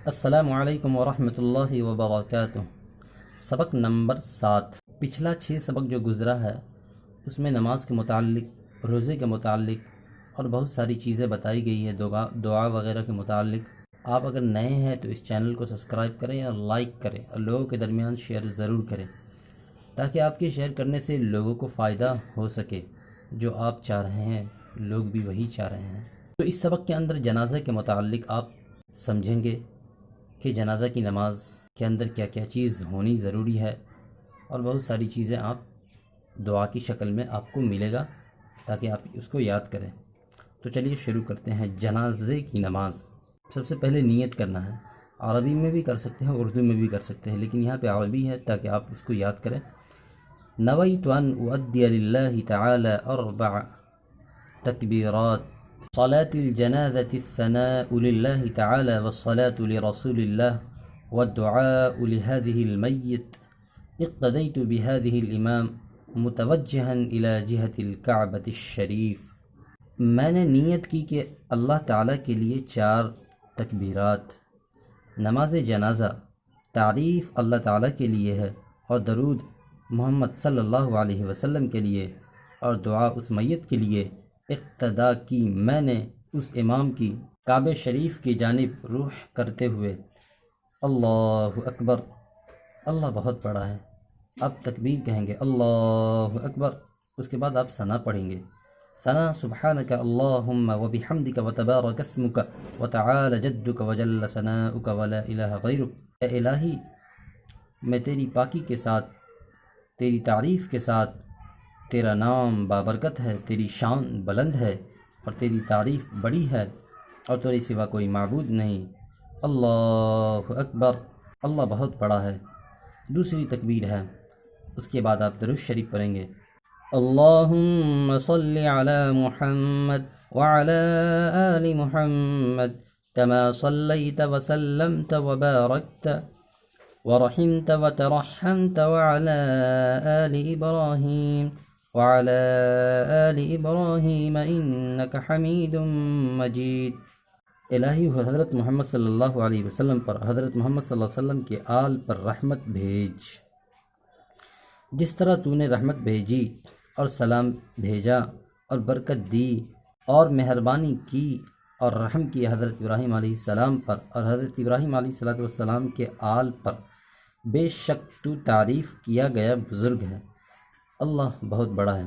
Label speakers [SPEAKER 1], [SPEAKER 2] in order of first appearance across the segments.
[SPEAKER 1] السلام علیکم ورحمۃ اللہ وبرکاتہ۔ سبق نمبر 7۔ پچھلا 6 سبق جو گزرا ہے اس میں نماز کے متعلق، روزے کے متعلق اور بہت ساری چیزیں بتائی گئی ہے، دعا وغیرہ کے متعلق۔ آپ اگر نئے ہیں تو اس چینل کو سبسکرائب کریں اور لائک کریں اور لوگوں کے درمیان شیئر ضرور کریں، تاکہ آپ کے شیئر کرنے سے لوگوں کو فائدہ ہو سکے۔ جو آپ چاہ رہے ہیں لوگ بھی وہی چاہ رہے ہیں۔ تو اس سبق کے اندر جنازہ کے متعلق آپ سمجھیں گے کہ جنازہ کی نماز کے اندر کیا کیا چیز ہونی ضروری ہے، اور بہت ساری چیزیں آپ دعا کی شکل میں آپ کو ملے گا تاکہ آپ اس کو یاد کریں۔ تو چلیے شروع کرتے ہیں۔ جنازے کی نماز، سب سے پہلے نیت کرنا ہے۔ عربی میں بھی کر سکتے ہیں، اردو میں بھی کر سکتے ہیں، لیکن یہاں پہ عربی ہے تاکہ آپ اس کو یاد کریں۔ نویت ان اؤدی للہ تعالی 4 تکبیرات صلاة الجنازة الثناء لله تعالى والصلاة لرسول الله والدعاء لهذه الميت اقتديت بهذه الإمام متوجها إلى جهة الكعبة الشریف۔ میں نے نیت کی کہ اللہ تعالیٰ کے لیے 4 تکبیرات، نماز جنازہ تعریف اللہ تعالیٰ کے لیے ہے اور درود محمد صلی اللہ علیہ وسلم کے لیے اور دعا اس میت کے لیے اقتدا کی میں نے اس امام کی کعبہ شریف کی جانب روح کرتے ہوئے۔ اللہ اکبر، اللہ بہت بڑا ہے۔ اب تکبیر کہیں گے اللہ اکبر، اس کے بعد آپ ثنا پڑھیں گے۔ ثنا سبحانک اللہم وبحمدک وتبارک اسمک وتعالی جدک وجل ثناؤک ولا الہ غیرک۔ اے الہی، میں تیری پاکی کے ساتھ، تیری تعریف کے ساتھ، تیرا نام بابرکت ہے، تیری شان بلند ہے اور تیری تعریف بڑی ہے اور تیرے سوا کوئی معبود نہیں۔ اللہ اکبر، اللہ بہت بڑا ہے۔ دوسری تکبیر ہے، اس کے بعد آپ درود شریف پڑھیں گے۔ اللہم صلی علی محمد وعلی آل محمد کما صلیت وسلمت وبارکت ورحمت وترحمت وعلى آل إبراهيم وعلى آل إبراهيم إنك حميد مجيد۔ الہی حضرت محمد صلی اللہ علیہ وسلم پر، حضرت محمد صلی اللہ علیہ وسلم کے آل پر رحمت بھیج، جس طرح تو نے رحمت بھیجی اور سلام بھیجا اور برکت دی اور مہربانی کی اور رحم کی حضرت ابراہیم علیہ السلام پر اور حضرت ابراہیم علیہ السلام کے آل پر۔ بے شک تو تعریف کیا گیا بزرگ ہے، اللہ بہت بڑا ہے۔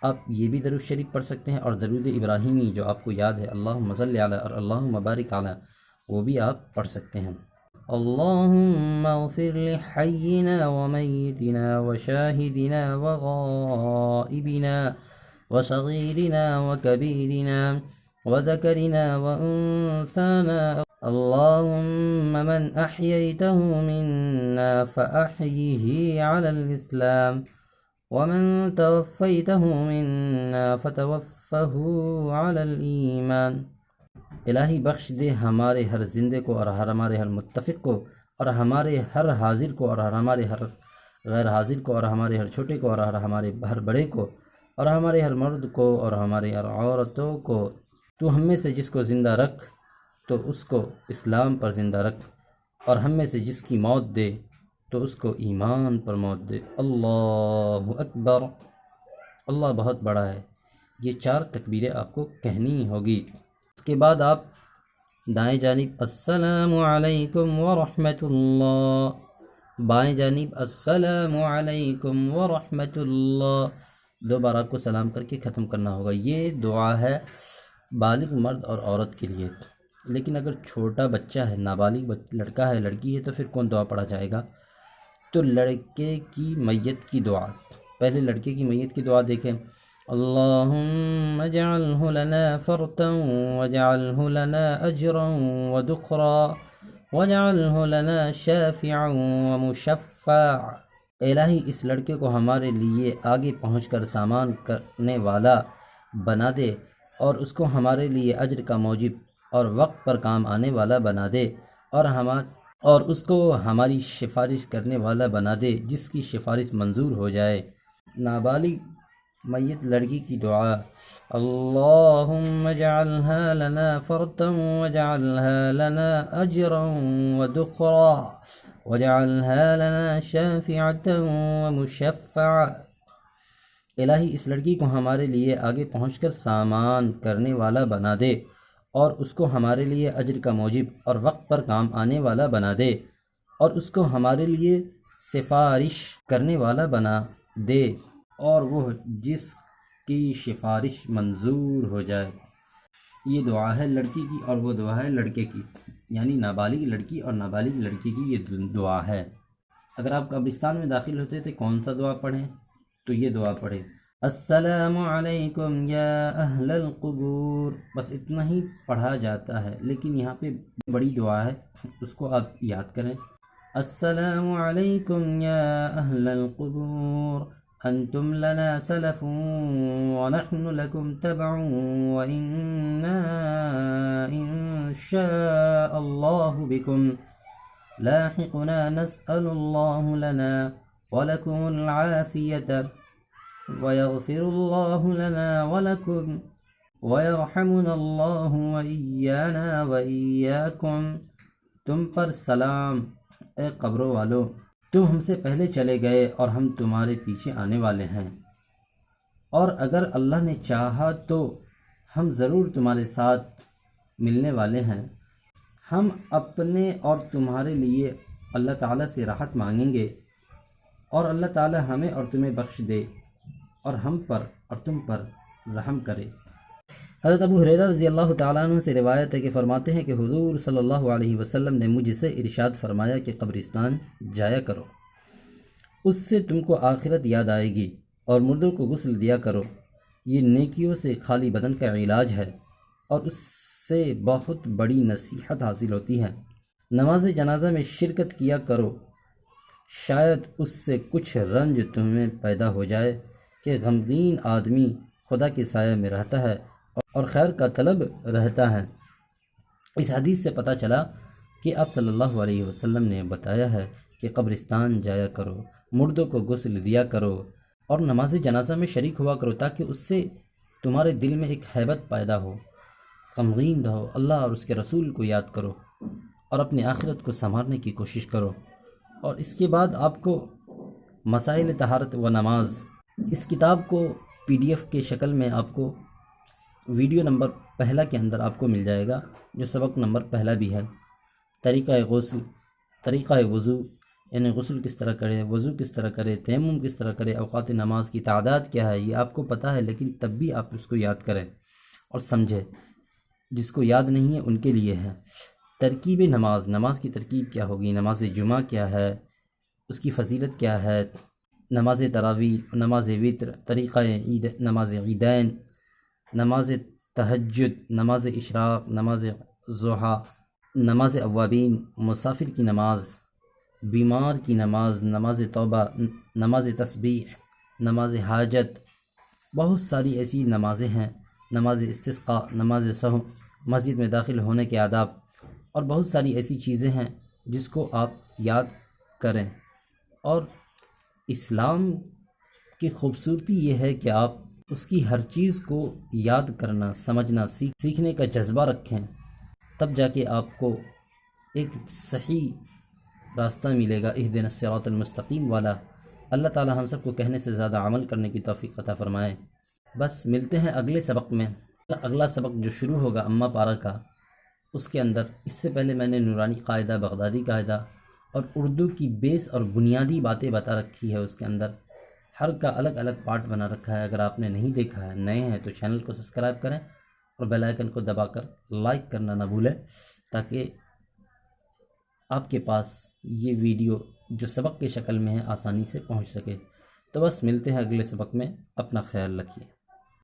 [SPEAKER 1] آپ یہ بھی درود شریف پڑھ سکتے ہیں اور درود ابراہیمی جو آپ کو یاد ہے، اللہم صلی علی اور اللہم بارک علی، وہ بھی آپ پڑھ سکتے ہیں۔ اللہم اغفر لحینا ومیتنا وشاہدنا وغائبنا وصغیرنا وکبیرنا وذکرنا وانثانا۔ اللهم من أحييته منا فأحيه على الإسلام ومن توفيته منا فتوفه على الإيمان۔ الہی بخش دے ہمارے ہر زندے کو اور ہمارے ہر متفق کو اور ہمارے ہر حاضر کو اور ہمارے ہر غیر حاضر کو اور ہمارے ہر چھوٹے کو اور ہمارے ہر بڑے کو اور ہمارے ہر مرد کو اور ہمارے ہر عورتوں کو۔ تو ہم میں سے جس کو زندہ رکھ تو اس کو اسلام پر زندہ رکھ، اور ہم میں سے جس کی موت دے تو اس کو ایمان پر موت دے۔ اللہ اکبر، اللہ بہت بڑا ہے۔ یہ 4 تکبیریں آپ کو کہنی ہوگی۔ اس کے بعد آپ دائیں جانب السلام علیکم ورحمۃ اللہ، بائیں جانب السلام علیکم ورحمۃ اللہ، 2 بار آپ کو سلام کر کے ختم کرنا ہوگا۔ یہ دعا ہے بالغ مرد اور عورت کے لیے، لیکن اگر چھوٹا بچہ ہے، نابالغ لڑکا ہے، لڑکی ہے، تو پھر کون دعا پڑھا جائے گا؟ تو لڑکے کی میت کی دعا، پہلے لڑکے کی میت کی دعا دیکھیں۔ اللہم اجعلہ لنا فرتا واجعلہ لنا اجرا ودخرا واجعلہ لنا شافعا ومشفعا۔ الہی اس لڑکے کو ہمارے لیے آگے پہنچ کر سامان کرنے والا بنا دے اور اس کو ہمارے لیے اجر کا موجب اور وقت پر کام آنے والا بنا دے، اور اس کو ہماری سفارش کرنے والا بنا دے، جس کی سفارش منظور ہو جائے۔ نابالغ میت لڑکی کی دعا، اللہم اجعلها لنا فرتا واجعلها لنا اجرا ودخرا واجعلها لنا شافعة ومشفعا۔ الہی اس لڑکی کو ہمارے لیے آگے پہنچ کر سامان کرنے والا بنا دے، اور اس کو ہمارے لیے اجر کا موجب اور وقت پر کام آنے والا بنا دے، اور اس کو ہمارے لیے سفارش کرنے والا بنا دے، اور وہ جس کی سفارش منظور ہو جائے۔ یہ دعا ہے لڑکی کی، اور وہ دعا ہے لڑکے کی، یعنی نابالغ لڑکی اور نابالغ لڑکی کی یہ دعا ہے۔ اگر آپ قبرستان میں داخل ہوتے تو کون سا دعا پڑھیں؟ تو یہ دعا پڑھیں، السلام علیکم یا اہل القبور، بس اتنا ہی پڑھا جاتا ہے، لیکن یہاں پہ بڑی دعا ہے، اس کو آپ یاد کریں۔ السلام علیکم یا اہل القبور انتم لنا سلف ونحن لكم تبع وإنا إن شاء الله بكم لاحقنا نسأل الله لنا ولكم العافية ويغفر الله لنا ولكم ويرحمنا الله وإيانا وإياكم۔ تم پر سلام اے قبروں والو، تم ہم سے پہلے چلے گئے اور ہم تمہارے پیچھے آنے والے ہیں، اور اگر اللہ نے چاہا تو ہم ضرور تمہارے ساتھ ملنے والے ہیں۔ ہم اپنے اور تمہارے لیے اللہ تعالیٰ سے راحت مانگیں گے، اور اللہ تعالیٰ ہمیں اور تمہیں بخش دے، اور ہم پر اور تم پر رحم کرے۔ حضرت ابو ہریرہ رضی اللہ تعالیٰ عنہ سے روایت ہے کہ فرماتے ہیں کہ حضور صلی اللہ علیہ وسلم نے مجھ سے ارشاد فرمایا کہ قبرستان جایا کرو، اس سے تم کو آخرت یاد آئے گی، اور مردوں کو غسل دیا کرو، یہ نیکیوں سے خالی بدن کا علاج ہے، اور اس سے بہت بڑی نصیحت حاصل ہوتی ہے۔ نماز جنازہ میں شرکت کیا کرو، شاید اس سے کچھ رنج تمہیں پیدا ہو جائے کہ غمگین آدمی خدا کے سایہ میں رہتا ہے اور خیر کا طلب رہتا ہے۔ اس حدیث سے پتہ چلا کہ آپ صلی اللہ علیہ وسلم نے بتایا ہے کہ قبرستان جایا کرو، مردوں کو غسل دیا کرو، اور نماز جنازہ میں شریک ہوا کرو، تاکہ اس سے تمہارے دل میں ایک ہیبت پیدا ہو، غمگین رہو، اللہ اور اس کے رسول کو یاد کرو، اور اپنی آخرت کو سنوارنے کی کوشش کرو۔ اور اس کے بعد آپ کو مسائل طہارت و نماز، اس کتاب کو PDF کے شکل میں آپ کو ویڈیو نمبر پہلا کے اندر آپ کو مل جائے گا، جو سبق نمبر پہلا بھی ہے۔ طریقہ غسل، طریقہ وضو، یعنی غسل کس طرح کرے، وضو کس طرح کرے، تیمم کس طرح کرے، اوقات نماز کی تعداد کیا ہے، یہ آپ کو پتہ ہے، لیکن تب بھی آپ اس کو یاد کریں اور سمجھیں۔ جس کو یاد نہیں ہے ان کے لیے ہے۔ ترکیب نماز، نماز کی ترکیب کیا ہوگی، نماز جمعہ کیا ہے، اس کی فضیلت کیا ہے، نماز تراویح، نماز وتر، طریقہ عید، نماز عیدین، نماز تہجد، نماز اشراق، نماز ضحیٰ، نماز اوابین، مسافر کی نماز، بیمار کی نماز، نماز توبہ، نماز تسبیح، نماز حاجت، بہت ساری ایسی نمازیں ہیں، نماز استسقاء، نماز سحو، مسجد میں داخل ہونے کے آداب، اور بہت ساری ایسی چیزیں ہیں جس کو آپ یاد کریں۔ اور اسلام کی خوبصورتی یہ ہے کہ آپ اس کی ہر چیز کو یاد کرنا، سمجھنا، سیکھنے کا جذبہ رکھیں، تب جا کے آپ کو ایک صحیح راستہ ملے گا، اہدنا الصراط المستقیم والا۔ اللہ تعالی ہم سب کو کہنے سے زیادہ عمل کرنے کی توفیق عطا فرمائے۔ بس ملتے ہیں اگلے سبق میں۔ اگلا سبق جو شروع ہوگا اماں پارہ کا، اس کے اندر اس سے پہلے میں نے نورانی قاعدہ، بغدادی قاعدہ اور اردو کی بیس اور بنیادی باتیں بتا رکھی ہے، اس کے اندر ہر کا الگ الگ پارٹ بنا رکھا ہے۔ اگر آپ نے نہیں دیکھا ہے، نئے ہیں، تو چینل کو سبسکرائب کریں اور بیل آئیکن کو دبا کر لائک کرنا نہ بھولیں، تاکہ آپ کے پاس یہ ویڈیو جو سبق کے شکل میں ہے آسانی سے پہنچ سکے۔ تو بس ملتے ہیں اگلے سبق میں، اپنا خیال رکھیے۔